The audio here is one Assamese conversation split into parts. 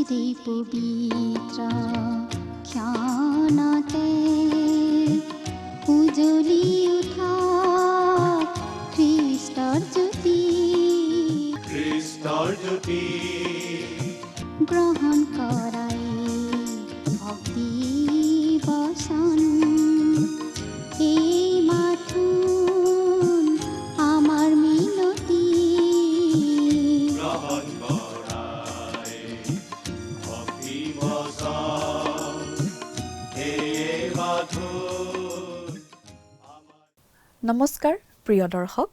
যে পবিত্ৰ ক্ষণতে উজ্বলি উঠা খ্ৰীষ্টৰ জ্যোতি গ্ৰহণ কৰাই ভক্তি বচন এই মাথোন আমাৰ মিনতি গ্ৰহণ কৰাই ভক্তি বচন এই মাথোন। নমস্কাৰ প্ৰিয় দৰ্শক,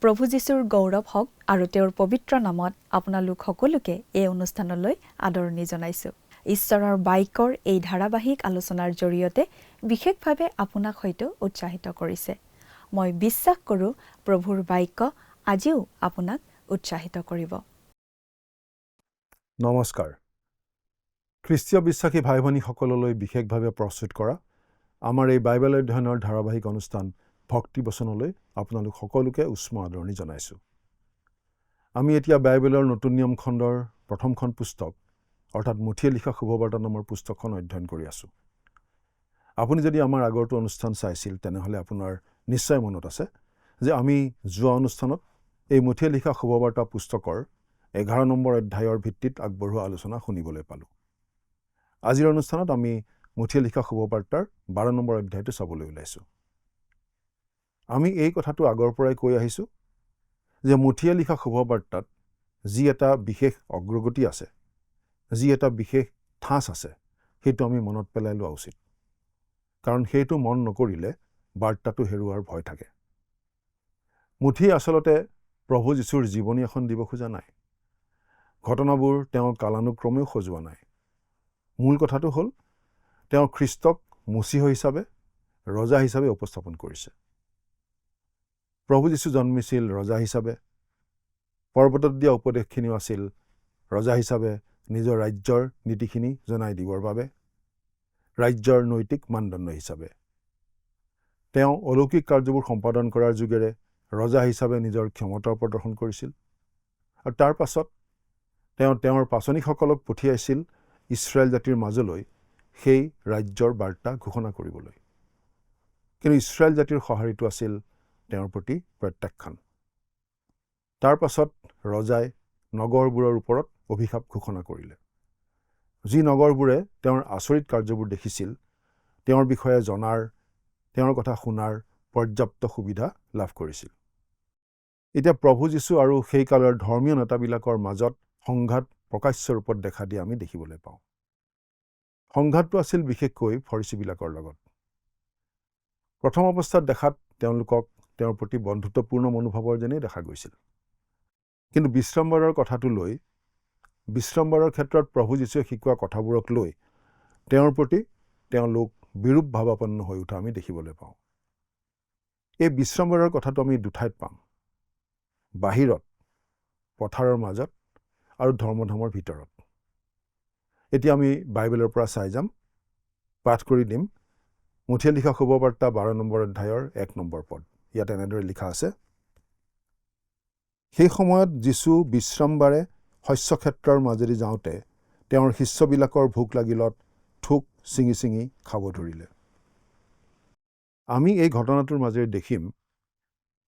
প্ৰভু যীশুৰ গৌৰৱ হওক আৰু তেওঁৰ পবিত্ৰ নামত আপোনালোক সকলোকে এই অনুষ্ঠানলৈ আদৰণি জনাইছোঁ। ঈশ্বৰৰ বাক্যৰ এই ধাৰাবাহিক আলোচনাৰ জৰিয়তে বিশেষভাৱে আপোনাক হয়তো উৎসাহিত কৰিছে। মই বিশ্বাস কৰোঁ প্ৰভুৰ বাক্য আজিও আপোনাক উৎসাহিত কৰিব। নমস্কাৰ। খ্ৰীষ্টীয় বিশ্বাসী ভাই ভনীসকললৈ বিশেষভাৱে প্ৰস্তুত কৰা আমাৰ এই বাইবেল অধ্যয়নৰ ধাৰাবাহিক অনুষ্ঠান ভক্তি বচনলৈ আপোনালোক সকলোকে উষ্ম আদৰণি জনাইছোঁ। আমি এতিয়া বাইবেলৰ নতুন নিয়ম খণ্ডৰ প্ৰথমখন পুস্তক অৰ্থাৎ মুঠিয়ে লিখা শুভবাৰ্তা নামৰ পুস্তকখন অধ্যয়ন কৰি আছোঁ। আপুনি যদি আমাৰ আগৰটো অনুষ্ঠান চাইছিল তেনেহ'লে আপোনাৰ নিশ্চয় মনত আছে যে আমি যোৱা অনুষ্ঠানত এই মুঠিয়ে লিখা শুভবাৰ্তা পুস্তকৰ 11 নম্বৰ অধ্যায়ৰ ভিত্তিত আগবঢ়োৱা আলোচনা শুনিবলৈ পালোঁ। আজিৰ অনুষ্ঠানত আমি মুঠিয়ে লিখা শুভবাৰ্তাৰ 12 নম্বৰ অধ্যায়টো চাবলৈ ওলাইছোঁ। আমি এই কথাটো আগৰ পৰাই কৈ আহিছোঁ যে মুঠিয়ে লিখা শুভবাৰ্তাত যি এটা বিশেষ অগ্ৰগতি আছে, যি এটা বিশেষ ঠাঁচ আছে, সেইটো আমি মনত পেলাই লোৱা উচিত। কাৰণ সেইটো মন নকৰিলে বাৰ্তাটো হেৰুৱাৰ ভয় থাকে। মুঠিয়ে আচলতে প্ৰভু যীশুৰ জীৱনী এখন দিব খোজা নাই। ঘটনাবোৰ তেওঁ কালানুক্ৰমেও সজোৱা নাই। মূল কথাটো হ'ল তেওঁ খ্ৰীষ্টক মছিহ হিচাপে, ৰজা হিচাপে উপস্থাপন কৰিছে। প্ৰভু যীশু জন্মিছিল ৰজা হিচাপে, পৰ্বতত দিয়া উপদেশখিনিও আছিল ৰজা হিচাপে নিজৰ ৰাজ্যৰ নীতিখিনি জনাই দিবৰ বাবে, ৰাজ্যৰ নৈতিক মানদণ্ড হিচাপে। তেওঁ অলৌকিক কাৰ্যবোৰ সম্পাদন কৰাৰ যোগেৰে ৰজা হিচাপে নিজৰ ক্ষমতাৰ প্ৰদৰ্শন কৰিছিল। আৰু তাৰ পাছত তেওঁ তেওঁৰ পাচনিকসকলক পঠিয়াইছিল ইছৰাইল জাতিৰ মাজলৈ সেই ৰাজ্যৰ বাৰ্তা ঘোষণা কৰিবলৈ। কিন্তু ইছৰাইল জাতিৰ সঁহাৰিটো আছিল তেওঁৰ প্ৰতি প্ৰত্যাখ্যান। তাৰ পাছত ৰজাই নগৰবোৰৰ ওপৰত অভিশাপ ঘোষণা কৰিলে। যি নগৰবোৰে তেওঁৰ আচৰিত কাৰ্যবোৰ দেখিছিল, তেওঁৰ বিষয়ে জনাৰ, তেওঁৰ কথা শুনাৰ পৰ্যাপ্ত সুবিধা লাভ কৰিছিল। এতিয়া প্ৰভু যীশু আৰু সেই কালৰ ধৰ্মীয় নেতাবিলাকৰ মাজত সংঘাত প্ৰকাশ্য ৰূপত দেখা দিয়া আমি দেখিবলৈ পাওঁ। সংঘাতটো আছিল বিশেষকৈ ফৰিচীবিলাকৰ লগত। প্ৰথম অৱস্থাত দেখাত তেওঁলোকক তেওঁৰ প্ৰতি বন্ধুত্বপূৰ্ণ মনোভাৱৰ যেনেই দেখা গৈছিল। কিন্তু বিশ্ৰামবাৰৰ কথাটো লৈ, বিশ্ৰামবাৰৰ ক্ষেত্ৰত প্ৰভু যীশুৱে শিকোৱা কথাবোৰক লৈ তেওঁৰ প্ৰতি তেওঁলোক বিৰূপ ভাৱাপন্ন হৈ উঠা আমি দেখিবলৈ পাওঁ। এই বিশ্ৰামবাৰৰ কথাটো আমি দুঠাইত পাম: বাহিৰত, পথাৰৰ মাজত, আৰু ধৰ্মধামৰ ভিতৰত। এতিয়া আমি বাইবেলৰ পৰা চাই যাম, পাঠ কৰি দিম মুঠিয়ে লিখা শুভবাৰ্তা 12 নম্বৰ অধ্যায়ৰ 1 নম্বৰ পদ। ইয়াত এনেদৰে লিখা আছে: সেই সময়ত যীশু বিশ্ৰামবাৰে শস্যক্ষেত্ৰৰ মাজেদি যাওঁতে তেওঁৰ শিষ্যবিলাকৰ ভোক লাগিলত থোক ছিঙি ছিঙি খাব ধৰিলে। আমি এই ঘটনাটোৰ মাজেৰে দেখিম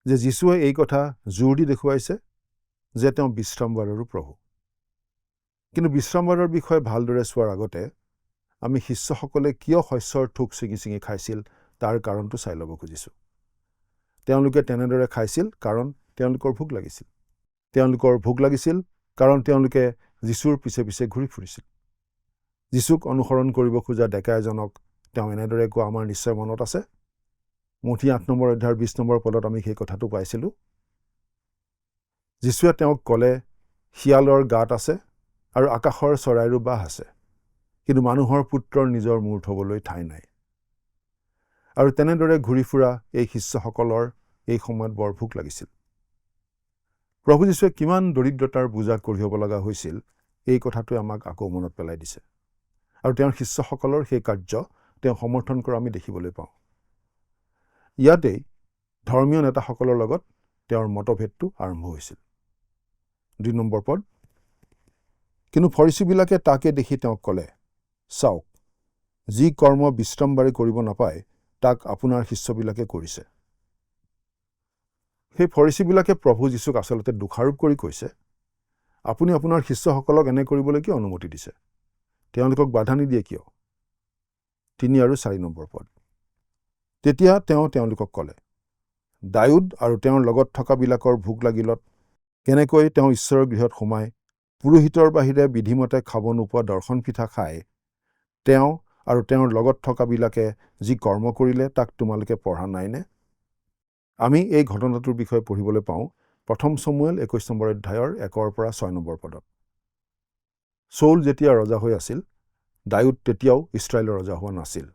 যে যীশুৱে এই কথা জোৰ দি দেখুৱাইছে যে তেওঁ বিশ্ৰামবাৰৰো প্ৰভু। কিন্তু বিশ্ৰামবাৰৰ বিষয়ে ভালদৰে চোৱাৰ আগতে আমি শিষ্যসকলে কিয় শস্যৰ থোক ছিঙি ছিঙি খাইছিল তাৰ কাৰণটো চাই ল'ব খুজিছোঁ। তেওঁলোকে তেনেদৰে খাইছিল কাৰণ তেওঁলোকৰ ভোক লাগিছিল। তেওঁলোকৰ ভোক লাগিছিল কাৰণ তেওঁলোকে যীশুৰ পিছে পিছে ঘূৰি ফুৰিছিল। যীশুক অনুসৰণ কৰিব খোজা ডেকা এজনক তেওঁ এনেদৰে কোৱা আমাৰ নিশ্চয় মনত আছে। মুঠি 8 নম্বৰ অধ্যায়ৰ 20 নম্বৰ পদত আমি সেই কথাটো পাইছিলোঁ। যীশুৱে তেওঁক ক'লে, শিয়ালৰ গাঁত আছে আৰু আকাশৰ চৰাইৰো বাহ আছে, কিন্তু মানুহৰ পুত্ৰৰ নিজৰ মূৰ থ'বলৈ ঠাই নাই। আৰু তেনেদৰে ঘূৰি ফুৰা এই শিষ্যসকলৰ এই সময়ত বৰ ভোক লাগিছিল। প্ৰভু যীশুৱে কিমান দৰিদ্ৰতাৰ বোজা কঢ়িয়াব লগা হৈছিল, এই কথাটোৱে আমাক আকৌ মনত পেলাই দিছে। আৰু তেওঁৰ শিষ্যসকলৰ সেই কাৰ্য তেওঁ সমৰ্থন কৰা আমি দেখিবলৈ পাওঁ। ইয়াতেই ধৰ্মীয় নেতাসকলৰ লগত তেওঁৰ মতভেদটো আৰম্ভ হৈছিল। 2 নম্বৰ পদ: কিন্তু ফৰিচীবিলাকে তাকে দেখি তেওঁক ক'লে, চাওক, যি কৰ্ম বিশ্ৰামবাৰে কৰিব নাপায় তাক আপোনাৰ শিষ্যবিলাকে কৰিছে। সেই ফৰিচীবিলাকে প্ৰভু যীশুক আচলতে দোষাৰোপ কৰি কৈছে, আপুনি আপোনাৰ শিষ্যসকলক এনে কৰিবলৈ কিয় অনুমতি দিছে? তেওঁলোকক বাধা নিদিয়ে কিয়? 3 আৰু 4 নম্বৰ পদ। তেতিয়া তেওঁ তেওঁলোকক ক'লে, দাউদ আৰু তেওঁৰ লগত থকাবিলাকৰ ভোক লাগিলত কেনেকৈ তেওঁ ঈশ্বৰৰ গৃহত সোমাই পুৰোহিতৰ বাহিৰে বিধিমতে খাব নোপোৱা দৰ্শন পিঠা খায়, তেওঁ আৰু তেওঁৰ লগত থকাবিলাকে যি কৰ্ম কৰিলে তাক তোমালোকে পঢ়া নাইনে? আমি এই ঘটনাটোৰ বিষয়ে পঢ়িবলৈ পাওঁ 1 চমুৱেল 21 নম্বৰ অধ্যায়ৰ 1 পৰা 6 নম্বৰ পদত। চৌল যেতিয়া ৰজা হৈ আছিল, দাউদ তেতিয়াও ইছৰাইলৰ ৰজা হোৱা নাছিল।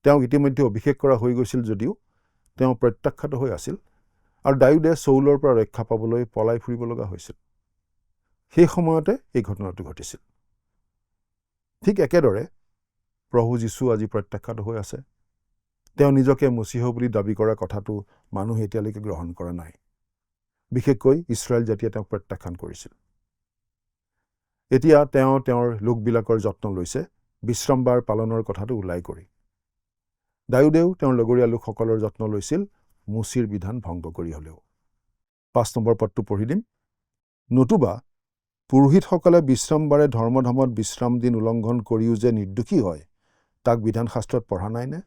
তেওঁ ইতিমধ্যে অভিষেক কৰা হৈ গৈছিল যদিও তেওঁ প্ৰত্যাখ্যাত হৈ আছিল আৰু দাউদে চৌলৰ পৰা ৰক্ষা পাবলৈ পলাই ফুৰিব লগা হৈছিল। সেই সময়তে এই ঘটনাটো ঘটিছিল। ঠিক একেদৰে প্ৰভু যীশু আজি প্ৰত্যাখ্যাত হৈ আছে। তেওঁ নিজকে মছিহ বুলি দাবী কৰা কথাটো মানুহে এতিয়ালৈকে গ্ৰহণ কৰা নাই। বিশেষকৈ ইছৰাইল জাতিয়ে তেওঁক প্ৰত্যাখ্যান কৰিছিল। এতিয়া তেওঁ তেওঁৰ লোকবিলাকৰ যত্ন লৈছে বিশ্ৰামবাৰ পালনৰ কথাটো ওলাই কৰি। দাউদেও তেওঁৰ লগৰীয়া লোকসকলৰ যত্ন লৈছিল মুচিৰ বিধান ভংগ কৰি হ'লেও। 5 নম্বৰ পদটো পঢ়ি দিম। নতুবা পুৰোহিতসকলে বিশ্ৰামবাৰে ধৰ্মধামত বিশ্ৰাম দিন উলংঘন কৰিও যে নিৰ্দোষী হয়, তাক বিধান শাস্ত্ৰত পঢ়া নাইনে?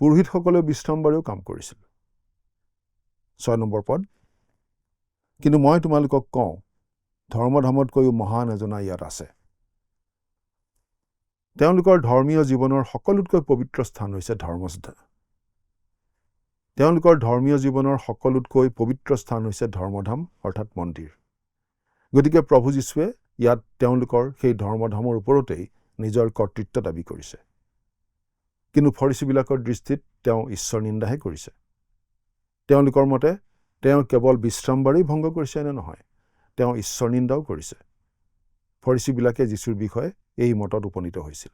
পুৰোহিতসকলেও বিশ্ৰামবাৰেও কাম কৰিছিল। 6 নম্বৰ পদ। কিন্তু মই তোমালোকক কওঁ, ধৰ্মধামতকৈও মহান এজনা ইয়াত আছে। তেওঁলোকৰ ধৰ্মীয় জীৱনৰ সকলোতকৈ পবিত্ৰ স্থান হৈছে ধৰ্মস্থান। তেওঁলোকৰ ধৰ্মীয় জীৱনৰ সকলোতকৈ পবিত্ৰ স্থান হৈছে ধৰ্মধাম অৰ্থাৎ মন্দিৰ। গতিকে প্ৰভু যীশুৱে ইয়াত তেওঁলোকৰ সেই ধৰ্মধামৰ ওপৰতেই নিজৰ কৰ্তৃত্ব দাবী কৰিছে। কিন্তু ফৰিচীবিলাকৰ দৃষ্টিত তেওঁ ঈশ্বৰ নিন্দাহে কৰিছে। তেওঁলোকৰ মতে তেওঁ কেৱল বিশ্ৰামবাৰেই ভংগ কৰিছে নে নহয়, তেওঁ ঈশ্বৰ নিন্দাও কৰিছে। ফৰিচীবিলাকে যীশুৰ বিষয়ে এই মতত উপনীত হৈছিল।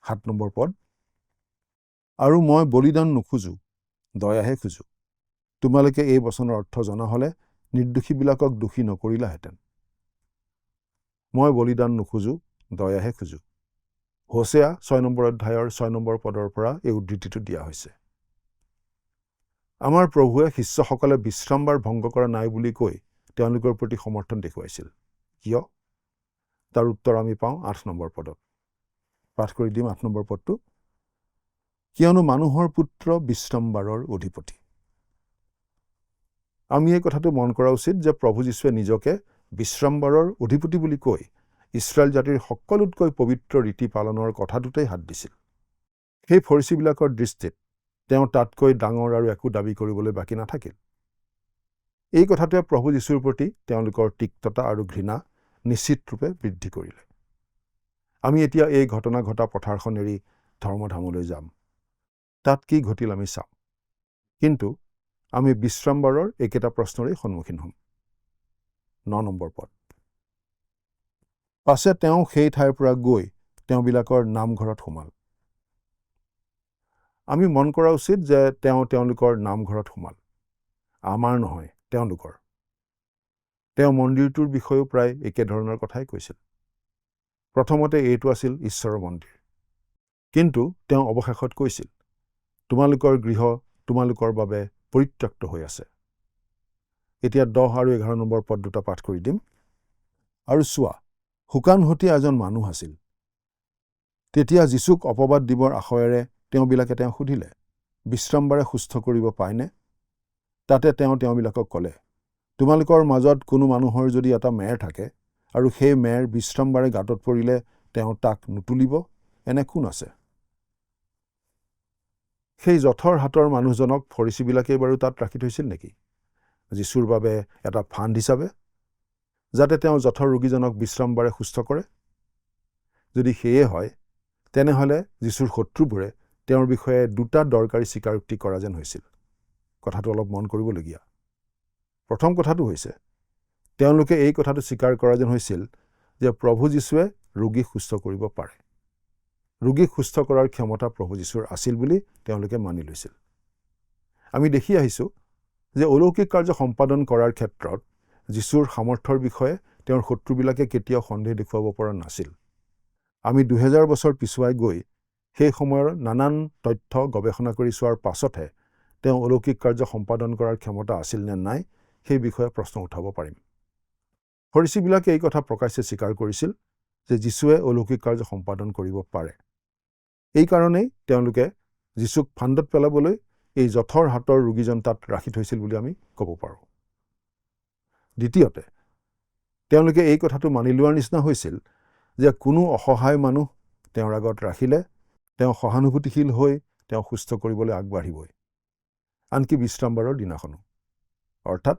7 নম্বৰ পদ। আৰু মই বলিদান নোখোজো, দয়াহে খোজো। তোমালোকে এই বচনৰ অৰ্থ জনা হ'লে নিৰ্দোষীবিলাকক দোষী নকৰিলাহেঁতেন। মই বলিদান নোখোজো, দয়াহে খোজো। হোসেয়া 6 নম্বৰ অধ্যায়ৰ 6 নম্বৰ পদৰ পৰা এই উদ্ধৃতিটো দিয়া হৈছে। আমাৰ প্ৰভুৱে শিষ্যসকলে বিশ্ৰামবাৰ ভংগ কৰা নাই বুলি কৈ তেওঁলোকৰ প্ৰতি সমৰ্থন দেখুৱাইছিল। কিয়? তাৰ উত্তৰ আমি পাওঁ 8 নম্বৰ পদত। পাঠ কৰি দিম 8 নম্বৰ পদটো। কিয়নো মানুহৰ পুত্ৰ বিশ্ৰামবাৰৰ অধিপতি। আমি এই কথাটো মন কৰা উচিত যে প্ৰভু যীশুৱে নিজকে বিশ্ৰামবাৰৰ অধিপতি বুলি কৈ ইছৰাইল জাতিৰ সকলোতকৈ পবিত্ৰ ৰীতি পালনৰ কথাটোতেই হাত দিছিল। সেই ফৰিচীবিলাকৰ দৃষ্টিত তেওঁ তাতকৈ ডাঙৰ আৰু একো দাবী কৰিবলৈ বাকী নাথাকিল। এই কথাটোৱে প্ৰভু যীশুৰ প্ৰতি তেওঁলোকৰ তিক্ততা আৰু ঘৃণা নিশ্চিতৰূপে বৃদ্ধি কৰিলে। আমি এতিয়া এই ঘটনা ঘটা পথাৰখন এৰি ধৰ্মধামলৈ যাম। তাত কি ঘটিল আমি চাম। কিন্তু আমি বিশ্ৰামবাৰৰ একেটা প্ৰশ্নৰেই সন্মুখীন হ'ম। 9 নম্বৰ পদ। পাছে তেওঁ সেই ঠাইৰ পৰা গৈ তেওঁবিলাকৰ নামঘৰত সোমাল। আমি মন কৰা উচিত যে তেওঁ তেওঁলোকৰ নামঘৰত সোমাল। আমাৰ নহয়, তেওঁলোকৰ। তেওঁ মন্দিৰটোৰ বিষয়েও প্ৰায় একেধৰণৰ কথাই কৈছিল। প্ৰথমতে এইটো আছিল ঈশ্বৰৰ মন্দিৰ। কিন্তু তেওঁ অৱশেষত কৈছিল, তোমালোকৰ গৃহ তোমালোকৰ বাবে পৰিত্যক্ত হৈ আছে। এতিয়া 10 আৰু 11 নম্বৰ পদ দুটা পাঠ কৰি দিম। আৰু চোৱা, শুকানহতীয়া এজন মানুহ আছিল। তেতিয়া যীশুক অপবাদ দিবৰ আশয়েৰে তেওঁবিলাকে তেওঁক সুধিলে, বিশ্ৰামবাৰে সুস্থ কৰিব পায়নে? তাতে তেওঁ তেওঁবিলাকক ক'লে, তোমালোকৰ মাজত কোনো মানুহৰ যদি এটা মেৰ থাকে আৰু সেই মেৰ বিশ্ৰামবাৰে গাঁতত পৰিলে তেওঁ তাক নুতুলিব, এনে কোন আছে? সেই জঠৰ হাতৰ মানুহজনক ফৰিচীবিলাকেই বাৰু তাত ৰাখি থৈছিল নেকি যীশুৰ বাবে এটা ফাণ্ড হিচাপে, যাতে তেওঁ জঠৰ ৰোগীজনক বিশ্ৰামবাৰে সুস্থ কৰে? যদি সেয়ে হয়, তেনেহ'লে যীশুৰ শত্ৰুবোৰে তেওঁৰ বিষয়ে দুটা দৰকাৰী স্বীকাৰোক্তি কৰা যেন হৈছিল। কথাটো অলপ মন কৰিবলগীয়া। প্ৰথম কথাটো হৈছে, তেওঁলোকে এই কথাটো স্বীকাৰ কৰা যেন হৈছিল যে প্ৰভু যীশুৱে ৰোগীক সুস্থ কৰিব পাৰে। ৰোগীক সুস্থ কৰাৰ ক্ষমতা প্ৰভু যীশুৰ আছিল বুলি তেওঁলোকে মানি লৈছিল। আমি দেখি আহিছোঁ যে অলৌকিক কাৰ্য সম্পাদন কৰাৰ ক্ষেত্ৰত যীশুৰ সামৰ্থ্যৰ বিষয়ে তেওঁৰ শত্ৰুবিলাকে কেতিয়াও সন্দেহ দেখুৱাব পৰা নাছিল। আমি 2000 বছৰ পিছুৱাই গৈ সেই সময়ৰ নানান তথ্য গৱেষণা কৰি চোৱাৰ পাছতহে তেওঁ অলৌকিক কাৰ্য সম্পাদন কৰাৰ ক্ষমতা আছিল নে নাই সেই বিষয়ে প্ৰশ্ন উঠাব পাৰিম। ফৰিচীবিলাকে এই কথা প্ৰকাশ্যে স্বীকাৰ কৰিছিল যে যীশুৱে অলৌকিক কাৰ্য সম্পাদন কৰিব পাৰে। এই কাৰণেই তেওঁলোকে যীশুক ফান্দত পেলাবলৈ এই জঠৰ হাতৰ ৰোগীজন তাত ৰাখি থৈছিল বুলি আমি ক'ব পাৰোঁ। দ্বিতীয়তে, তেওঁলোকে এই কথাটো মানি লোৱাৰ নিচিনা হৈছিল যে কোনো অসহায় মানুহ তেওঁৰ আগত ৰাখিলে তেওঁ সহানুভূতিশীল হৈ তেওঁ সুস্থ কৰিবলৈ আগবাঢ়িবই, আনকি বিশ্ৰামবাৰৰ দিনাখনো। অৰ্থাৎ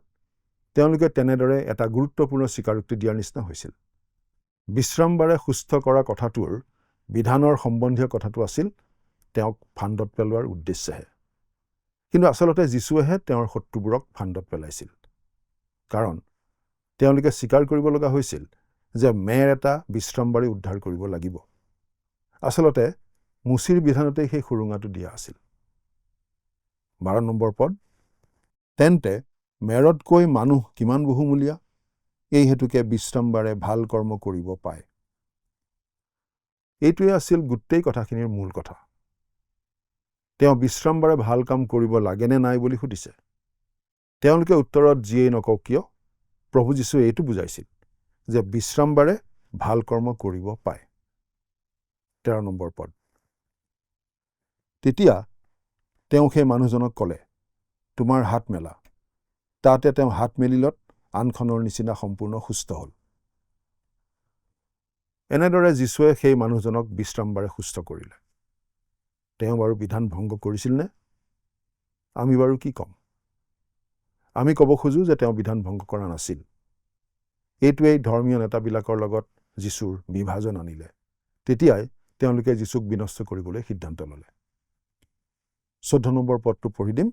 তেওঁলোকে তেনেদৰে এটা গুৰুত্বপূৰ্ণ স্বীকাৰোক্তি দিয়াৰ নিচিনা হৈছিল। বিশ্ৰামবাৰে সুস্থ কৰা কথাটোৰ বিধানৰ সম্বন্ধীয় কথাটো আছিল তেওঁক ফান্দত পেলোৱাৰ উদ্দেশ্যেহে। কিন্তু আচলতে যীশুৱেহে তেওঁৰ শত্ৰুবোৰক ফান্দত পেলাইছিল। কাৰণ তেওঁলোকে স্বীকাৰ কৰিব লগা হৈছিল যে মেৰ এটা বিশ্ৰামবাৰে উদ্ধাৰ কৰিব লাগিব। আচলতে মুচিৰ বিধানতেই সেই সুৰুঙাটো দিয়া আছিল। 12 নম্বৰ পদ, তেন্তে মেৰতকৈ মানুহ কিমান বহুমূলীয়া, এই হেতুকে বিশ্ৰামবাৰে ভাল কৰ্ম কৰিব পায়। এইটোৱে আছিল গোটেই কথাখিনিৰ মূল কথা। তেওঁ বিশ্ৰামবাৰে ভাল কাম কৰিব লাগেনে নাই বুলি সুধিছে। তেওঁলোকে উত্তৰত যিয়েই নকওক কিয় প্ৰভু যীশুৱে এইটো বুজাইছিল যে বিশ্ৰামবাৰে ভাল কৰ্ম কৰিব পায়। 13 নম্বৰ পদ, তেতিয়া তেওঁ সেই মানুহজনক ক'লে, তোমাৰ হাত মেলা। তাতে তেওঁ হাত মেলিলত আনখনৰ নিচিনা সম্পূৰ্ণ সুস্থ হ'ল। এনেদৰে যীশুৱে সেই মানুহজনক বিশ্ৰামবাৰে সুস্থ কৰিলে। তেওঁ বাৰু বিধান ভংগ কৰিছিল নে? আমি বাৰু কি ক'ম? আমি ক'ব খোজোঁ যে তেওঁ বিধান ভংগ কৰা নাছিল। এইটোৱেই ধৰ্মীয় নেতাবিলাকৰ লগত যীশুৰ বিভাজন আনিলে। তেতিয়াই তেওঁলোকে যীশুক বিনষ্ট কৰিবলৈ সিদ্ধান্ত ল'লে। 14 নম্বৰ পদটো পঢ়ি দিম।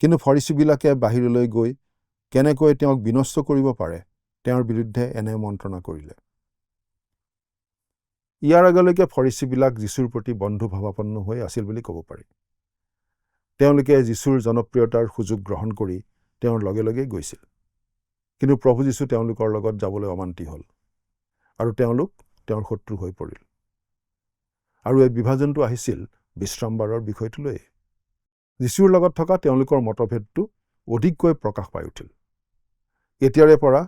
কিন্তু ফৰিচীবিলাকে বাহিৰলৈ গৈ কেনেকৈ তেওঁক বিনষ্ট কৰিব পাৰে তেওঁৰ বিৰুদ্ধে এনে মন্ত্ৰণা কৰিলে। ইয়াৰ আগলৈকে ফৰিচীবিলাক যীশুৰ প্ৰতি বন্ধুভাৱাপন্ন হৈ আছিল বুলি ক'ব পাৰি। তেওঁলোকে যীশুৰ জনপ্ৰিয়তাৰ সুযোগ গ্ৰহণ কৰি তেওঁৰ লগে লগে গৈছিল। কিন্তু প্ৰভু যীশু তেওঁলোকৰ লগত যাবলৈ অমান্তি হ'ল আৰু তেওঁলোক তেওঁৰ শত্ৰু হৈ পৰিল। আৰু এই বিভাজনটো আহিছিল বিশ্ৰামবাৰৰ বিষয়টো লৈ। যীশুৰ লগত থকা তেওঁলোকৰ মতভেদটো অধিককৈ প্ৰকাশ পাই উঠিল। এতিয়াৰে পৰা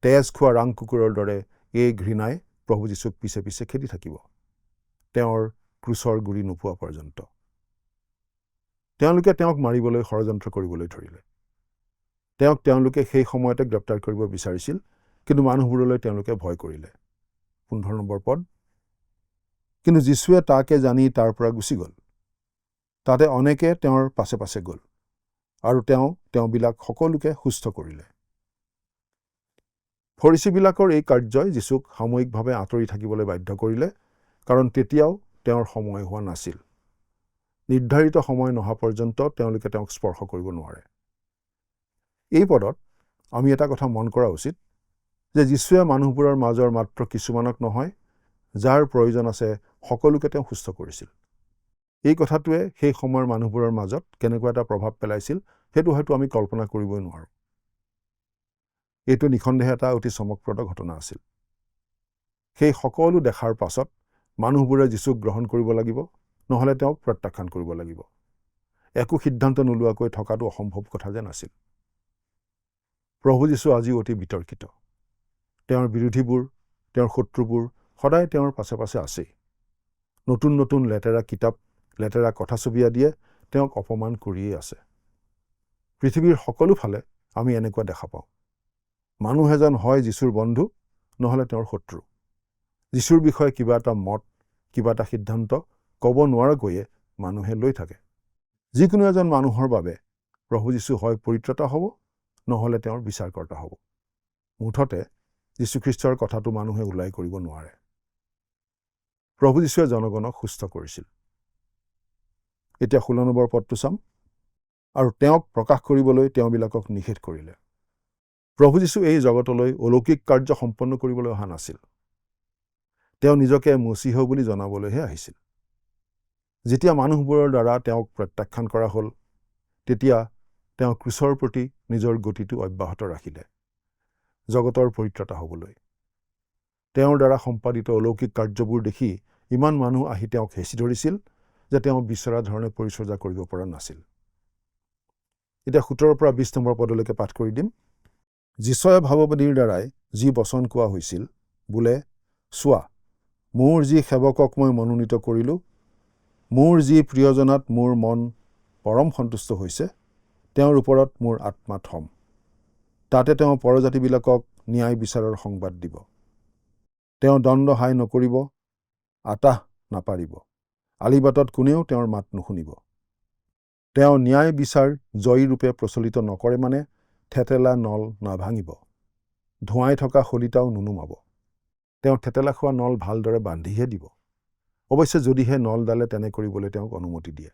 তেজ খোৱা ৰাং কুকুৰৰ দৰে এই ঘৃণাই প্ৰভু যীশুক পিছে পিছে খেদি থাকিব, তেওঁৰ ক্ৰুচৰ গুৰি নোপোৱা পৰ্যন্ত। তেওঁলোকে তেওঁক মাৰিবলৈ ষড়যন্ত্ৰ কৰিবলৈ ধৰিলে। তেওঁলোকে সেই সময়তে গ্ৰেপ্তাৰ কৰিব বিচাৰিছিল, কিন্তু মানুহবোৰলৈ তেওঁলোকে ভয় কৰিলে। 15 নম্বৰ পদ, কিন্তু যীশুৱে তাকে জানি তাৰ পৰা গুচি গ'ল। তাতে অনেকে তেওঁৰ পাছে পাছে গ'ল আৰু তেওঁবিলাক সকলোকে সুস্থ কৰিলে। ফৰিচীবিলাকৰ এই কাৰ্যই যীশুক সাময়িকভাৱে আঁতৰি থাকিবলৈ বাধ্য কৰিলে, কাৰণ তেতিয়াও তেওঁৰ সময় হোৱা নাছিল। নিৰ্ধাৰিত সময় নহা পৰ্যন্ত তেওঁলোকে তেওঁক স্পৰ্শ কৰিব নোৱাৰে। এই পদত আমি এটা কথা মন কৰা উচিত যে যীশুৱে মানুহবোৰৰ মাজৰ মাত্ৰ কিছুমানক নহয়, যাৰ প্ৰয়োজন আছে সকলোকে তেওঁ সুস্থ কৰিছিল। এই কথাটোৱে সেই সময়ৰ মানুহবোৰৰ মাজত কেনেকুৱা এটা প্ৰভাৱ পেলাইছিল সেইটো হয়তো আমি কল্পনা কৰিবই নোৱাৰোঁ। এইটো নিঃসন্দেহে এটা অতি চমকপ্ৰদ ঘটনা আছিল। সেই সকলো দেখাৰ পাছত মানুহবোৰে যীশুক গ্ৰহণ কৰিব লাগিব, নহ'লে তেওঁক প্ৰত্যাখ্যান কৰিব লাগিব। একো সিদ্ধান্ত নোলোৱাকৈ থকাটো অসম্ভৱ কথা যেন আছিল। প্ৰভু যীশু আজিও অতি বিতৰ্কিত। তেওঁৰ বিৰোধীবোৰ, তেওঁৰ শত্ৰুবোৰ সদায় তেওঁৰ পাছে পাছে আছেই। নতুন নতুন লেতেৰা কিতাপ, লেতেৰা কথাছবি আদিয়ে তেওঁক অপমান কৰিয়েই আছে। পৃথিৱীৰ সকলো ফালে আমি এনেকুৱা দেখা পাওঁ। মানুহ এজন হয় যীশুৰ বন্ধু, নহ'লে তেওঁৰ শত্ৰু। যীশুৰ বিষয়ে কিবা এটা মত, কিবা এটা সিদ্ধান্ত ক'ব নোৱাৰাকৈয়ে মানুহে লৈ থাকে। যিকোনো এজন মানুহৰ বাবে প্ৰভু যীশু হয় পৰিত্ৰাতা হ'ব, নহ'লে তেওঁৰ বিচাৰকৰ্তা হ'ব। মুঠতে যীশুখ্ৰীষ্টৰ কথাটো মানুহে ওলাই কৰিব নোৱাৰে। প্ৰভু যীশুৱে জনগণক সুস্থ কৰিছিল। এতিয়া 16 নম্বৰ পদটো চাম। আৰু তেওঁক প্ৰকাশ কৰিবলৈ তেওঁবিলাকক নিষেধ কৰিলে। প্ৰভু যীশু এই জগতলৈ অলৌকিক কাৰ্য সম্পন্ন কৰিবলৈ অহা নাছিল। তেওঁ নিজকে মচীহ বুলি জনাবলৈহে আহিছিল। যেতিয়া মানুহবোৰৰ দ্বাৰা তেওঁক প্ৰত্যাখ্যান কৰা হ'ল, তেতিয়া তেওঁ ক্ৰুচৰ প্ৰতি নিজৰ গতিটো অব্যাহত ৰাখিলে, জগতৰ পৰিত্ৰাতা হ'বলৈ। তেওঁৰ দ্বাৰা সম্পাদিত অলৌকিক কাৰ্যবোৰ দেখি ইমান মানুহ আহি তেওঁক হেঁচি ধৰিছিল যে তেওঁ বিচৰা ধৰণে পৰিচৰ্যা কৰিব পৰা নাছিল। এতিয়া 17 পৰা 20 নম্বৰ পদলৈকে পাঠ কৰি দিম। যিশয়ে ভাৱবাণীৰ দ্বাৰাই যি বচন কোৱা হৈছিল, বোলে, চোৱা, মোৰ যি সেৱকক মই মনোনীত কৰিলোঁ, মোৰ যি প্ৰিয়জনাত মোৰ মন পৰম সন্তুষ্ট হৈছে, তেওঁৰ ওপৰত মোৰ আত্মা থম। তাতে তেওঁ পৰজাতিবিলাকক ন্যায় বিচাৰৰ সংবাদ দিব। তেওঁ দণ্ড হাই নকৰিব, আতাহ নাপাৰিব, আলিবাটত কোনেও তেওঁৰ মাত নুশুনিব। তেওঁ ন্যায় বিচাৰ জয়ীৰূপে প্ৰচলিত নকৰে মানে থেতেলা নল নাভাঙিব, ধোঁৱাই থকা শলিতাও নুনুমাব। তেওঁ থেতেলা খোৱা নল ভালদৰে বান্ধিহে দিব, অৱশ্যে যদিহে নলডালে তেনে কৰিবলৈ তেওঁক অনুমতি দিয়ে।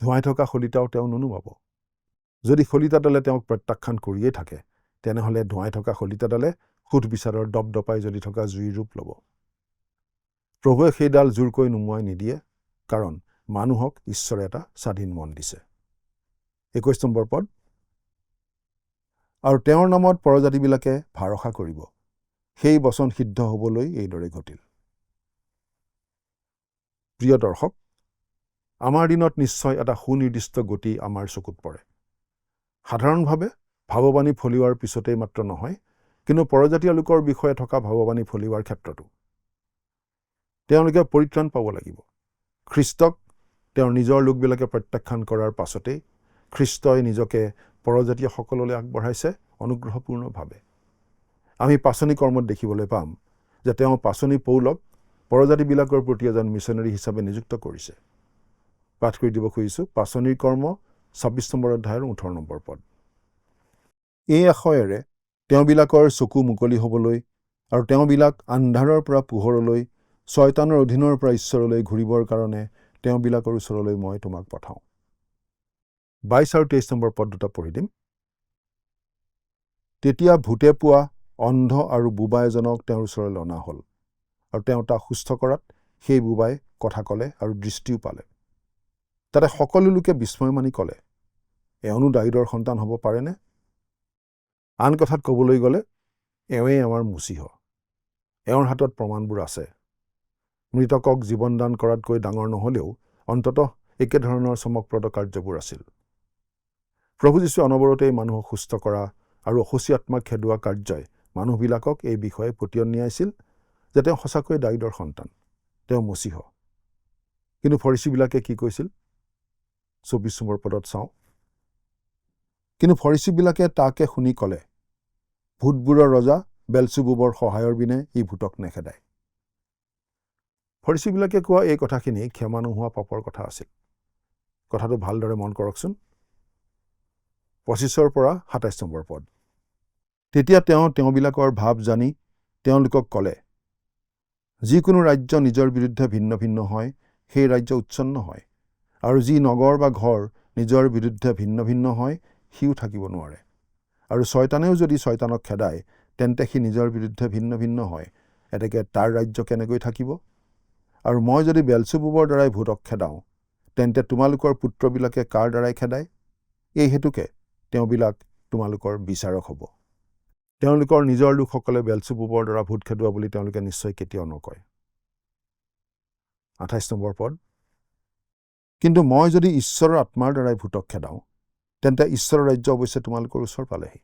ধোঁৱাই থকা শলিতাও তেওঁ নুনুমাব। যদি শলিতাডালে তেওঁক প্ৰত্যাখ্যান কৰিয়েই থাকে, তেনেহ'লে ধোঁৱাই থকা শলিতাডালে সুধবিচাৰৰ দপদপাই জ্বলি থকা জুইৰ ৰূপ ল'ব। প্ৰভুৱে সেইডাল জোৰকৈ নুমুৱাই নিদিয়ে, কাৰণ মানুহক ঈশ্বৰে এটা স্বাধীন মন দিছে। 21 নম্বৰ পদ। আৰু তেওঁৰ নামত পৰজাতিবিলাকে ভৰসা কৰিব, সেই বচন সিদ্ধ হ'বলৈ এইদৰে ঘটিল। প্ৰিয় দৰ্শক, আমাৰ দিনত নিশ্চয় এটা সুনিৰ্দিষ্ট গতি আমাৰ চকুত পৰে। সাধাৰণভাৱে ভাৱবাণী ফলিওৱাৰ পিছতেই মাত্ৰ নহয়, কিন্তু পৰজাতীয় লোকৰ বিষয়ে থকা ভাৱবাণী ফলিওৱাৰ ক্ষেত্ৰতো তেওঁলোকে পৰিত্ৰাণ পাব লাগিব। খ্ৰীষ্টক তেওঁৰ নিজৰ লোকবিলাকে প্ৰত্যাখ্যান কৰাৰ পাছতেই খ্ৰীষ্টই নিজকে পৰজাতীয়সকললৈ আগবঢ়াইছে অনুগ্ৰহপূৰ্ণভাৱে। আমি পাচনি কৰ্মত দেখিবলৈ পাম যে তেওঁ পাচনি পৌলক পৰজাতিবিলাকৰ প্ৰতি এজন মিছনেৰী হিচাপে নিযুক্ত কৰিছে। পাঠ কৰি দিব খুজিছোঁ পাচনিৰ কৰ্ম 26 নম্বৰ অধ্যায়ৰ 18 নম্বৰ পদ। এই আশয়েৰে তেওঁবিলাকৰ চকু মুকলি হ'বলৈ আৰু তেওঁবিলাক আন্ধাৰৰ পৰা পোহৰলৈ, শয়তানৰ অধীনৰ পৰা ঈশ্বৰলৈ ঘূৰিবৰ কাৰণে তেওঁবিলাকৰ ওচৰলৈ মই তোমাক পঠাওঁ। 22 আৰু 23 নম্বৰ পদ দুটা পঢ়ি দিম। তেতিয়া ভূতে পোৱা অন্ধ আৰু বোবা এজনক তেওঁৰ ওচৰলৈ অনা হ'ল, আৰু তেওঁ তাক সুস্থ কৰাত সেই বোবাই কথা ক'লে আৰু দৃষ্টিও পালে। তাতে সকলো লোকে বিস্ময় মানি ক'লে, এওঁনো দাউদৰ সন্তান হ'ব পাৰেনে? আন কথাত ক'বলৈ গ'লে এওঁৱেই আমাৰ মুচিহ। এওঁৰ হাতত প্ৰমাণবোৰ আছে। মৃতকক জীৱনদান কৰাতকৈ ডাঙৰ নহ'লেও অন্ততঃ একেধৰণৰ চমকপ্ৰদ কাৰ্যবোৰ আছিল। প্ৰভু যীশুৱে অনবৰতেই মানুহক সুস্থ কৰা আৰু অসুচী আত্মাক খেদোৱা কাৰ্যই মানুহবিলাকক এই বিষয়ে পতিয়ন নিয়াইছিল যে তেওঁ সঁচাকৈয়ে দাউদৰ সন্তান, তেওঁ মচিহ। কিন্তু ফৰিচীবিলাকে কি কৈছিল? 24 নম্বৰ পদত চাওঁ। কিন্তু ফৰিচীবিলাকে তাকে শুনি ক'লে, ভূতবোৰৰ ৰজা বেলজেবুলৰ সহায়ৰ বিনে ই ভূতক নেখেদায়। ফৰিচীবিলাকে কোৱা এই কথাখিনি ক্ষমা নোহোৱা পাপৰ কথা আছিল। কথাটো ভালদৰে মন কৰকচোন। 25 পৰা 27 নম্বৰ পদ। তেতিয়া তেওঁ তেওঁবিলাকৰ ভাৱ জানি তেওঁলোকক ক'লে, যিকোনো ৰাজ্য নিজৰ বিৰুদ্ধে ভিন্ন ভিন্ন হয়, সেই ৰাজ্য উচ্ছন্ন হয়, আৰু যি নগৰ বা ঘৰ নিজৰ বিৰুদ্ধে ভিন্ন ভিন্ন হয়, সিও থাকিব নোৱাৰে। আৰু শয়তানেও যদি শয়তানক খেদায়, তেন্তে সি নিজৰ বিৰুদ্ধে ভিন্ন ভিন্ন হয়, এতেকে তাৰ ৰাজ্য কেনেকৈ থাকিব? আৰু মই যদি বেলজেবুলৰ দ্বাৰাই ভূতক খেদাওঁ, তেন্তে তোমালোকৰ পুত্ৰবিলাকে কাৰ দ্বাৰাই খেদায়? এই হেতুকে তেওঁবিলাক তোমালোকৰ বিচাৰক হ'ব। তেওঁলোকৰ নিজৰ লোকসকলে বেলজেবুলৰ দ্বাৰা ভূত খেদোৱা বুলি তেওঁলোকে নিশ্চয় কেতিয়াও নকয়। 28 নম্বৰ পদ। কিন্তু মই যদি ঈশ্বৰৰ আত্মাৰ দ্বাৰাই ভূতক খেদাওঁ, তেন্তে ঈশ্বৰৰ ৰাজ্য অৱশ্যে তোমালোকৰ ওচৰ পালেহি।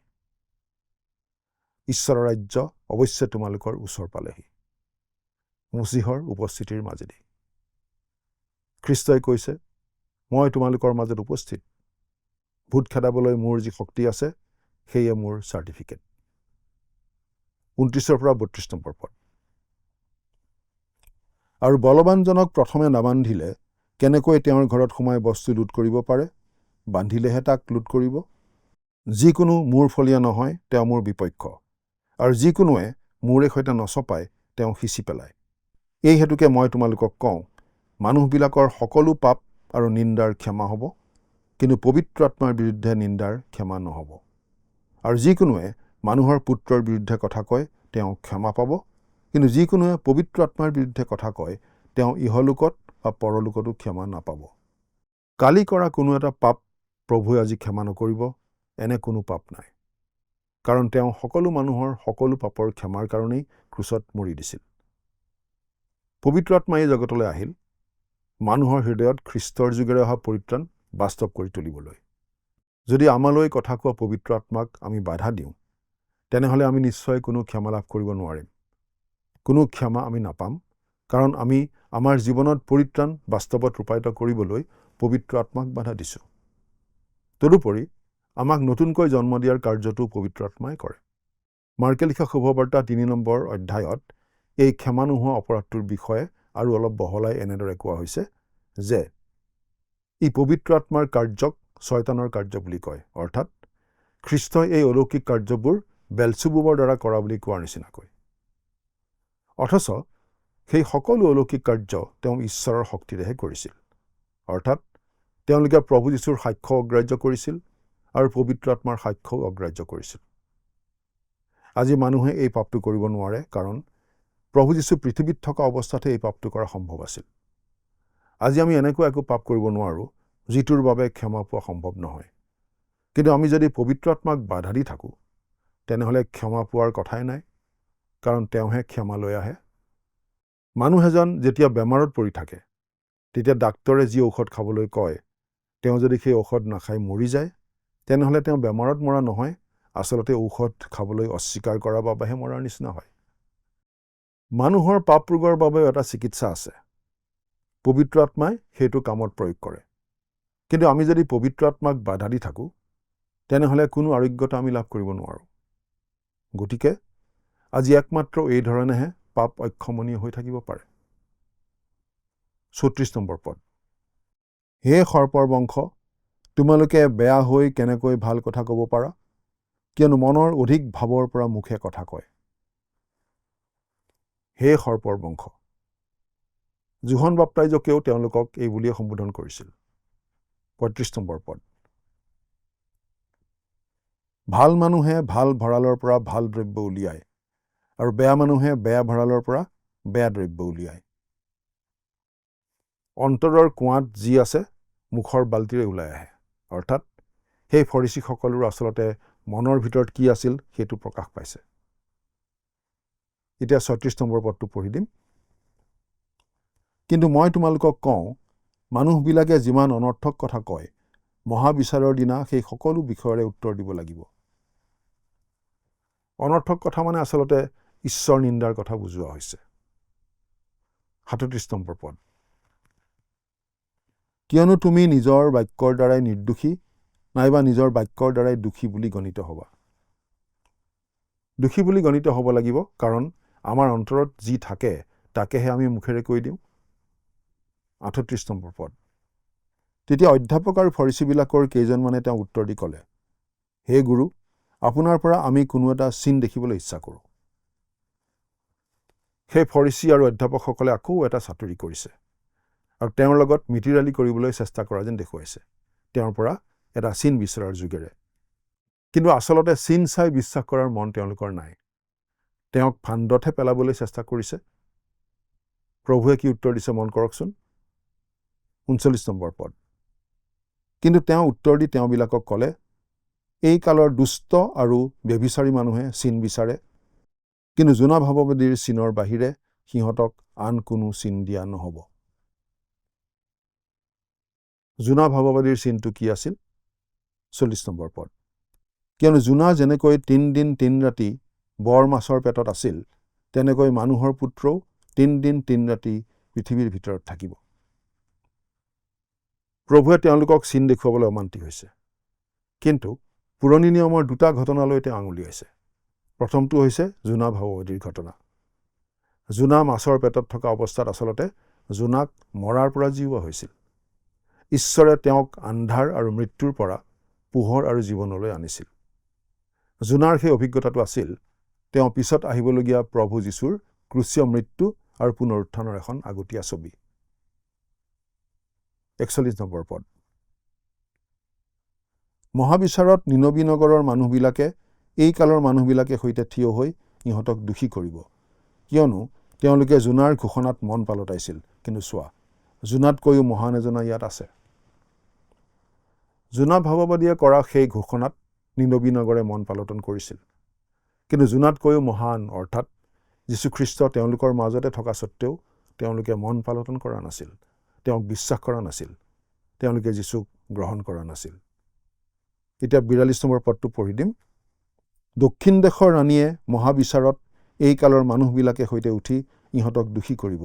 ঈশ্বৰৰ ৰাজ্য অৱশ্যে তোমালোকৰ ওচৰ পালেহি। মচিহৰ উপস্থিতিৰ মাজেদি খ্ৰীষ্টই কৈছে, মই তোমালোকৰ মাজত উপস্থিত। ভূত খেদাবলৈ মোৰ যি শক্তি আছে, সেয়ে মোৰ চাৰ্টিফিকেট। 29 পৰা 32 নম্বৰ পদ। আৰু বলৱানজনক প্ৰথমে নাবান্ধিলে কেনেকৈ তেওঁৰ ঘৰত সোমাই বস্তু লুট কৰিব পাৰে? বান্ধিলেহে তাক লুট কৰিব। যিকোনো মোৰ ফলীয়া নহয়, তেওঁ মোৰ বিপক্ষ, আৰু যিকোনোৱে মোৰে সৈতে নচপায়, তেওঁ সিঁচি পেলায়। এই হেতুকে মই তোমালোকক কওঁ, মানুহবিলাকৰ সকলো পাপ আৰু নিন্দাৰ ক্ষমা হ'ব, কিন্তু পবিত্ৰ আত্মাৰ বিৰুদ্ধে নিন্দাৰ ক্ষমা নহ'ব। আৰু যিকোনোৱে মানুহৰ পুত্ৰৰ বিৰুদ্ধে কথা কয়, তেওঁ ক্ষমা পাব, কিন্তু যিকোনোৱে পবিত্ৰ আত্মাৰ বিৰুদ্ধে কথা কয়, তেওঁ ইহলোকত বা পৰলোকতো ক্ষমা নাপাব। কালি কৰা কোনো এটা পাপ প্ৰভুৱে আজি ক্ষমা নকৰিব, এনে কোনো পাপ নাই। কাৰণ তেওঁ সকলো মানুহৰ সকলো পাপৰ ক্ষমাৰ কাৰণেই ক্ৰুচত মৰি দিছিল। পবিত্ৰ আত্মা এই জগতলৈ আহিল মানুহৰ হৃদয়ত খ্ৰীষ্টৰ যোগেৰে অহা পৰিত্ৰাণ বাস্তৱ কৰি তুলিবলৈ। যদি আমালৈ কথা কোৱা পবিত্ৰ আত্মাক আমি বাধা দিওঁ, তেনেহ'লে আমি নিশ্চয় কোনো ক্ষমা লাভ কৰিব নোৱাৰিম। কোনো ক্ষমা আমি নাপাম, কাৰণ আমি আমাৰ জীৱনত পৰিত্ৰাণ বাস্তৱত ৰূপায়িত কৰিবলৈ পবিত্ৰ আত্মাক বাধা দিছোঁ। তদুপৰি আমাক নতুনকৈ জন্ম দিয়াৰ কাৰ্যটো পবিত্ৰ আত্মাই কৰে। মাৰ্কে লিখা শুভবাৰ্তা 3 নম্বৰ অধ্যায়ত এই ক্ষমা নোহোৱা অপৰাধটোৰ বিষয়ে আৰু অলপ বহলাই এনেদৰে কোৱা হৈছে যে ই পবিত্ৰ আত্মাৰ কাৰ্যক শয়তানৰ কাৰ্য বুলি কয়, অৰ্থাৎ খ্ৰীষ্টই এই অলৌকিক কাৰ্যবোৰ বেলজেবুলৰ দ্বাৰা কৰা বুলি কোৱাৰ নিচিনাকৈ। অথচ সেই সকলো অলৌকিক কাৰ্য তেওঁ ঈশ্বৰৰ শক্তিৰেহে কৰিছিল, অৰ্থাৎ তেওঁলোকে প্ৰভু যীশুৰ সাক্ষ্য অগ্ৰাহ্য কৰিছিল আৰু পবিত্ৰ আত্মাৰ সাক্ষ্যও অগ্ৰাহ্য কৰিছিল। আজি মানুহে এই পাপটো কৰিব নোৱাৰে, কাৰণ প্ৰভু যীশু পৃথিৱীত থকা অৱস্থাতে এই পাপটো কৰা সম্ভৱ আছিল। আজি আমি এনেকুৱা একো পাপ কৰিব নোৱাৰোঁ যিটোৰ বাবে ক্ষমা পোৱা সম্ভৱ নহয়। কিন্তু আমি যদি পবিত্ৰ আত্মাক বাধা দি থাকোঁ, তেনেহ'লে ক্ষমা পোৱাৰ কথাই নাই, কাৰণ তেওঁহে ক্ষমা লৈ আহে। মানুহ এজন যেতিয়া বেমাৰত পৰি থাকে, তেতিয়া ডাক্তৰে যি ঔষধ খাবলৈ কয়, তেওঁ যদি সেই ঔষধ নাখাই মৰি যায়, তেনেহ'লে তেওঁ বেমাৰত মৰা নহয়, আচলতে ঔষধ খাবলৈ অস্বীকাৰ কৰাৰ বাবেহে মৰাৰ নিচিনা হয়। মানুহৰ পাপ ৰোগৰ বাবেও এটা চিকিৎসা আছে। পবিত্ৰ আত্মাই সেইটো কামত প্ৰয়োগ কৰে। কিন্তু আমি যদি পবিত্ৰ আত্মাক বাধা দি থাকোঁ, তেনেহ'লে কোনো আৰোগ্যতা আমি লাভ কৰিব নোৱাৰোঁ। গতিকে আজি একমাত্ৰ এই ধৰণেহে পাপ অক্ষমনীয় হৈ থাকিব পাৰে। 34 নম্বৰ পদ। হে সৰ্পৰ বংশ, তোমালোকে বেয়া হৈ কেনেকৈ ভাল কথা ক'ব পাৰা? কিয়নো মনৰ অধিক ভাৱৰ পৰা মুখে কথা কয়। হে সৰ্পৰ বংশ। যোহন বাপ্তাইজকেও তেওঁলোকক এই বুলিয়ে সম্বোধন কৰিছিল। 35 নম্বৰ পদ। ভাল মানুহে ভাল ভঁৰালৰ পৰা ভাল দ্ৰব্য উলিয়ায়, আৰু বেয়া মানুহে বেয়া ভঁৰালৰ পৰা বেয়া দ্ৰব্য উলিয়ায়। অন্তৰৰ কুঁৱাত যি আছে মুখৰ বাল্টিৰে ওলাই আহে, অৰ্থাৎ সেই ফৰিচীসকলৰ আচলতে মনৰ ভিতৰত কি আছিল সেইটো প্ৰকাশ পাইছে। এতিয়া 36 নম্বৰ পদটো পঢ়ি দিম। কিন্তু মই তোমালোকক কওঁ, মানুহবিলাকে যিমান অনৰ্থক কথা কয়, মহাবিচাৰৰ দিনা সেই সকলো বিষয়ৰে উত্তৰ দিব লাগিব। অনৰ্থক কথা মানে আচলতে ঈশ্বৰ নিন্দাৰ কথা বুজোৱা হৈছে। 37 নম্বৰ পদ। কিয়নো তুমি নিজৰ বাক্যৰ দ্বাৰাই নিৰ্দোষী, নাইবা নিজৰ বাক্যৰ দ্বাৰাই দোষী বুলি গণিত হ'বা। দোষী বুলি গণিত হ'ব লাগিব, কাৰণ আমাৰ অন্তৰত যি থাকে তাকেহে আমি মুখেৰে কৈ দিওঁ। 38 নম্বৰ পদ। তেতিয়া অধ্যাপক আৰু ফৰিচীবিলাকৰ কেইজনমানে তেওঁক উত্তৰ দি ক'লে, হে গুৰু, আপোনাৰ পৰা আমি কোনো এটা চিন দেখিবলৈ ইচ্ছা কৰোঁ। সেই ফৰিচী আৰু অধ্যাপকসকলে আকৌ এটা চাতুৰি কৰিছে আৰু তেওঁৰ লগত মিতিৰালি কৰিবলৈ চেষ্টা কৰা যেন দেখুৱাইছে, তেওঁৰ পৰা এটা চিন বিচৰাৰ যোগেৰে। কিন্তু আচলতে চিন চাই বিশ্বাস কৰাৰ মন তেওঁলোকৰ নাই। তেওঁক ফান্দতহে পেলাবলৈ চেষ্টা কৰিছে। প্ৰভুৱে কি উত্তৰ দিছে মন কৰকচোন। 39 নম্বৰ পদ। কিন্তু তেওঁ উত্তৰ দি তেওঁবিলাকক ক'লে, এই কালৰ দুষ্ট আৰু ব্যভিচাৰী মানুহে চিন বিচাৰে, কিন্তু জোনা ভাৱবাদীৰ চিনৰ বাহিৰে সিহঁতক আন কোনো চিন দিয়া নহ'ব। জোনা ভাৱবাদীৰ চিনটো কি আছিল? 40 নম্বৰ পদ। কিয়নো জোনা যেনেকৈ 3 দিন 3 ৰাতি বৰ মাছৰ পেটত আছিল, তেনেকৈ মানুহৰ পুত্ৰও 3 দিন 3 ৰাতি পৃথিৱীৰ ভিতৰত থাকিব। প্ৰভুৱে তেওঁলোকক চিন দেখুৱাবলৈ অমান্তি হৈছে, কিন্তু পুৰণি নিয়মৰ দুটা ঘটনালৈ তেওঁ আঙুলিয়াইছে। প্ৰথমটো হৈছে জোনা ভাৱবাদীৰ ঘটনা। জোনা মাছৰ পেটত থকা অৱস্থাত আচলতে জোনাক মৰাৰ পৰা জিওৱা হৈছিল। ঈশ্বৰে তেওঁক আন্ধাৰ আৰু মৃত্যুৰ পৰা পোহৰ আৰু জীৱনলৈ আনিছিল। জোনাৰ সেই অভিজ্ঞতাটো আছিল তেওঁ পিছত আহিবলগীয়া প্ৰভু যীশুৰ ক্ৰুচীয় মৃত্যু আৰু পুনৰুত্থানৰ এখন আগতীয়া ছবি। 41 নম্বৰ পদ। মহাবিচাৰত নিনবী নগৰৰ মানুহবিলাকে এই কালৰ মানুহবিলাকে সৈতে থিয় হৈ ইহঁতক দোষী কৰিব, কিয়নো তেওঁলোকে জোনাৰ ঘোষণাত মন পালতাইছিল। কিন্তু চোৱা, জোনাতকৈও মহান এজনা ইয়াত আছে। জোনা ভাৱবাদীয়ে কৰা সেই ঘোষণাত নিনবী নগৰে মন পালটন কৰিছিল। কিন্তু জোনাতকৈও মহান অৰ্থাৎ যীশুখ্ৰীষ্ট তেওঁলোকৰ মাজতে থকা সত্ত্বেও তেওঁলোকে মন পালন কৰা নাছিল, তেওঁক বিশ্বাস কৰা নাছিল, তেওঁলোকে যীশুক গ্ৰহণ কৰা নাছিল। এতিয়া 42 নম্বৰ পদটো পঢ়ি দিম। দক্ষিণ দেশৰ ৰাণীয়ে মহাবিচাৰত এই কালৰ মানুহবিলাকে সৈতে উঠি ইহঁতক দোষী কৰিব,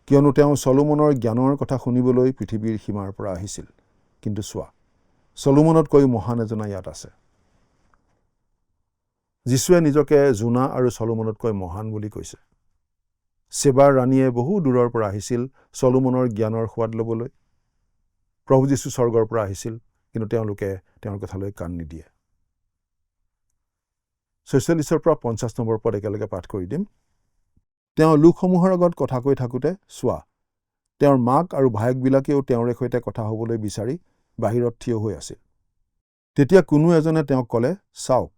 কিয়নো তেওঁ চলোমনৰ জ্ঞানৰ কথা শুনিবলৈ পৃথিৱীৰ সীমাৰ পৰা আহিছিল। কিন্তু চোৱা, চলোমনতকৈ মহান এজনা ইয়াত আছে। যীশুৱে নিজকে জোনা আৰু চলোমনতকৈ মহান বুলি কৈছে। সেবাৰ ৰাণীয়ে বহু দূৰৰ পৰা আহিছিল চলোমনৰ জ্ঞানৰ সোৱাদ ল'বলৈ। প্ৰভু যীশু স্বৰ্গৰ পৰা আহিছিল, কিন্তু তেওঁলোকে তেওঁৰ কথালৈ কাণ নিদিয়ে। 46 পৰা 50 নম্বৰ পদ একেলগে পাঠ কৰি দিম। তেওঁ লোকসমূহৰ আগত কথা কৈ থাকোঁতে চোৱা, তেওঁৰ মাক আৰু ভায়েকবিলাকেও তেওঁৰে সৈতে কথা হ'বলৈ বিচাৰি বাহিৰত থিয় হৈ আছিল। তেতিয়া কোনো এজনে তেওঁক ক'লে, চাওক,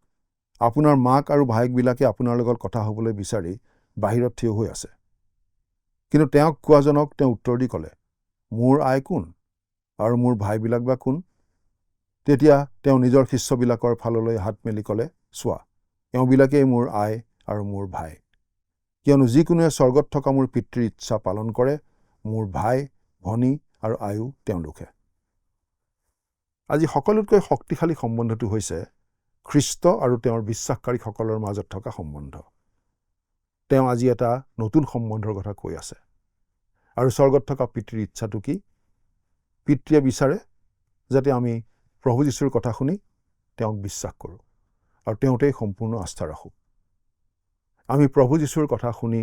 আপোনাৰ মাক আৰু ভায়েকবিলাকে আপোনাৰ লগত কথা হ'বলৈ বিচাৰি বাহিৰত থিয় হৈ আছে। কিন্তু তেওঁক কোৱাজনক তেওঁ উত্তৰ দি ক'লে, মোৰ আই কোন আৰু মোৰ ভাইবিলাক বা কোন? তেতিয়া তেওঁ নিজৰ শিষ্যবিলাকৰ ফাললৈ হাত মেলি ক'লে, চোৱা, এওঁবিলাকেই মোৰ আই আৰু মোৰ ভাই। কিয়নো যিকোনোৱে স্বৰ্গত থকা মোৰ পিতৃৰ ইচ্ছা পালন কৰে, মোৰ ভাই, ভনী আৰু আয়ো তেওঁলোকে। আজি সকলোতকৈ শক্তিশালী সম্বন্ধটো হৈছে খ্ৰীষ্ট আৰু তেওঁৰ বিশ্বাসকাৰীসকলৰ মাজত থকা সম্বন্ধ। তেওঁ আজি এটা নতুন সম্বন্ধৰ কথা কৈ আছে। আৰু স্বৰ্গত থকা পিতৃৰ ইচ্ছাটো কি? পিতৃয়ে বিচাৰে যাতে আমি প্ৰভু যীশুৰ কথা শুনি তেওঁক বিশ্বাস কৰোঁ আৰু তেওঁতেই সম্পূৰ্ণ আস্থা ৰাখোঁ। আমি প্ৰভু যীশুৰ কথা শুনি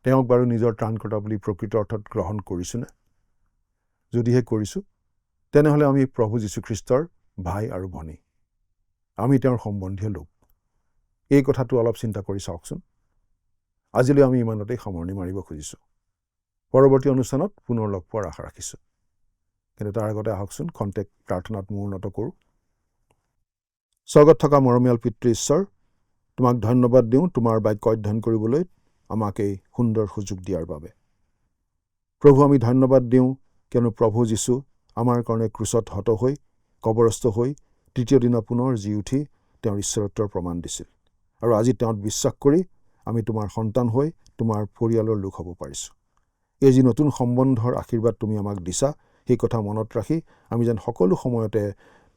তেওঁক বাৰু নিজৰ ত্ৰাণকৰ্তা বুলি প্ৰকৃত অৰ্থত গ্ৰহণ কৰিছোঁনে? যদিহে কৰিছোঁ, তেনেহ'লে আমি প্ৰভু যীশুখ্ৰীষ্টৰ ভাই আৰু ভনী। আমি তেওঁৰ সম্বন্ধীয় লোক। এই কথাটো অলপ চিন্তা কৰি চাওকচোন। আজিলৈ আমি ইমানতেই সামৰণি মাৰিব খুজিছোঁ। পৰৱৰ্তী অনুষ্ঠানত পুনৰ লগ পোৱাৰ আশা ৰাখিছোঁ। কিন্তু তাৰ আগতে আহকচোন খন্তেক প্ৰাৰ্থনাত মূৰ উন্নত কৰোঁ। স্বৰ্গত থকা মৰমীয়াল পিতৃ ঈশ্বৰ, তোমাক ধন্যবাদ দিওঁ তোমাৰ বাক্য অধ্যয়ন কৰিবলৈ আমাক এই সুন্দৰ সুযোগ দিয়াৰ বাবে। প্ৰভু, আমি ধন্যবাদ দিওঁ কিয়নো প্ৰভু যীশু আমাৰ কাৰণে ক্ৰুচত হত হৈ, কবৰস্থ হৈ, তৃতীয় দিনা পুনৰ জি উঠি তেওঁৰ ঈশ্বৰত্বৰ প্ৰমাণ দিছিল। আৰু আজি তেওঁত বিশ্বাস কৰি আমি তোমাৰ সন্তান হৈ তোমাৰ পৰিয়ালৰ লোক হ'ব পাৰিছোঁ। এই যি নতুন সম্বন্ধৰ আশীৰ্বাদ তুমি আমাক দিছা, সেই কথা মনত ৰাখি আমি যেন সকলো সময়তে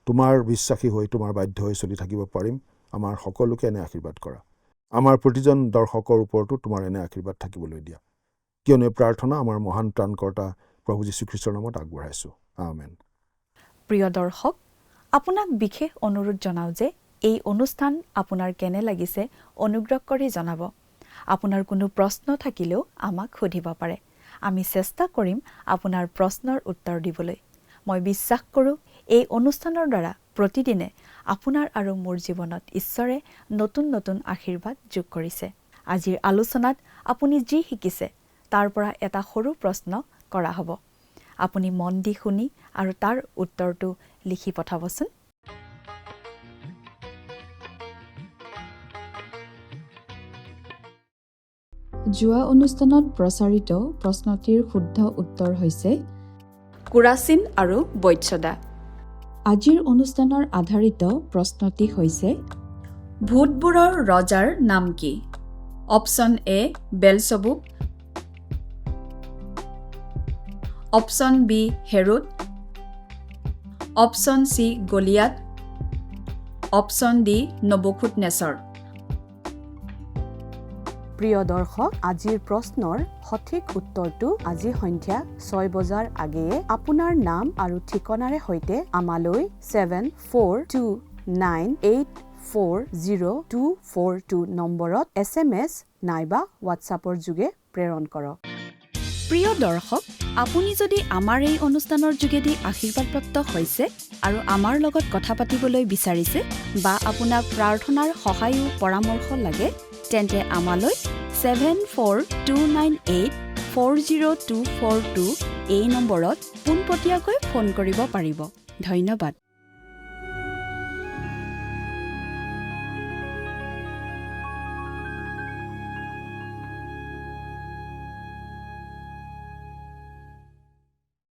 তোমাৰ বিশ্বাসী হৈ তোমাৰ বাধ্য হৈ চলি থাকিব পাৰিম। আমাৰ সকলোকে এনে আশীৰ্বাদ কৰা। আমাৰ প্ৰতিজন দৰ্শকৰ ওপৰতো তোমাৰ এনে আশীৰ্বাদ থাকিবলৈ দিয়া। কিয়নো এই প্ৰাৰ্থনা আমাৰ মহান ত্ৰাণকৰ্তা প্ৰভু যীশুখ্ৰীষ্টৰ নামত আগবঢ়াইছোঁ। আমেন। প্ৰিয় দৰ্শক, আপোনাক বিশেষ অনুৰোধ জনাওঁ যে এই অনুষ্ঠান আপোনাৰ কেনে লাগিছে অনুগ্ৰহ কৰি জনাব। আপোনাৰ কোনো প্ৰশ্ন থাকিলেও আমাক সুধিব পাৰে। আমি চেষ্টা কৰিম আপোনাৰ প্ৰশ্নৰ উত্তৰ দিবলৈ। মই বিশ্বাস কৰোঁ এই অনুষ্ঠানৰ দ্বাৰা প্ৰতিদিনে আপোনাৰ আৰু মোৰ জীৱনত ঈশ্বৰে নতুন নতুন আশীৰ্বাদ যোগ কৰিছে। আজিৰ আলোচনাত আপুনি যি শিকিছে তাৰ পৰা এটা সৰু প্ৰশ্ন কৰা হ'ব। আপুনি মন দি শুনি আৰু তাৰ উত্তৰটো লিখি পঠাবচোন। যোৱা অনুষ্ঠানত প্ৰচাৰিত প্ৰশ্নটিৰ শুদ্ধ উত্তৰ হৈছে কোৰাচিন আৰু বৈৎসদা। আজিৰ অনুষ্ঠানৰ আধাৰিত প্ৰশ্নটি হৈছে ভূতবোৰৰ ৰজাৰ নাম কি? Option A Beelzebub, option B Herod, option C Goliath, option D Nebuchadnezzar. প্ৰিয় দৰ্শক, আজিৰ প্ৰশ্নৰ সঠিক উত্তৰটো আজি সন্ধিয়া 6 বজাৰ আগেয়ে আপোনাৰ নাম আৰু ঠিকনাৰে সৈতে আমালৈ 7429840242 নম্বৰত SMS নাইবা হোৱাটছআপৰ যোগে প্ৰেৰণ কৰক। প্ৰিয় দৰ্শক, আপুনি যদি আমাৰ এই অনুষ্ঠানৰ যোগেদি আশীৰ্বাদপ্ৰাপ্ত হৈছে আৰু আমাৰ লগত কথা পাতিবলৈ বিচাৰিছে বা আপোনাক প্ৰাৰ্থনাৰ সহায়ো পৰামৰ্শ লাগে, তেন্তে আমালৈ 7429840242 এই নম্বৰত পোনপটীয়াকৈ ফোন কৰিব পাৰিব। ধন্যবাদ।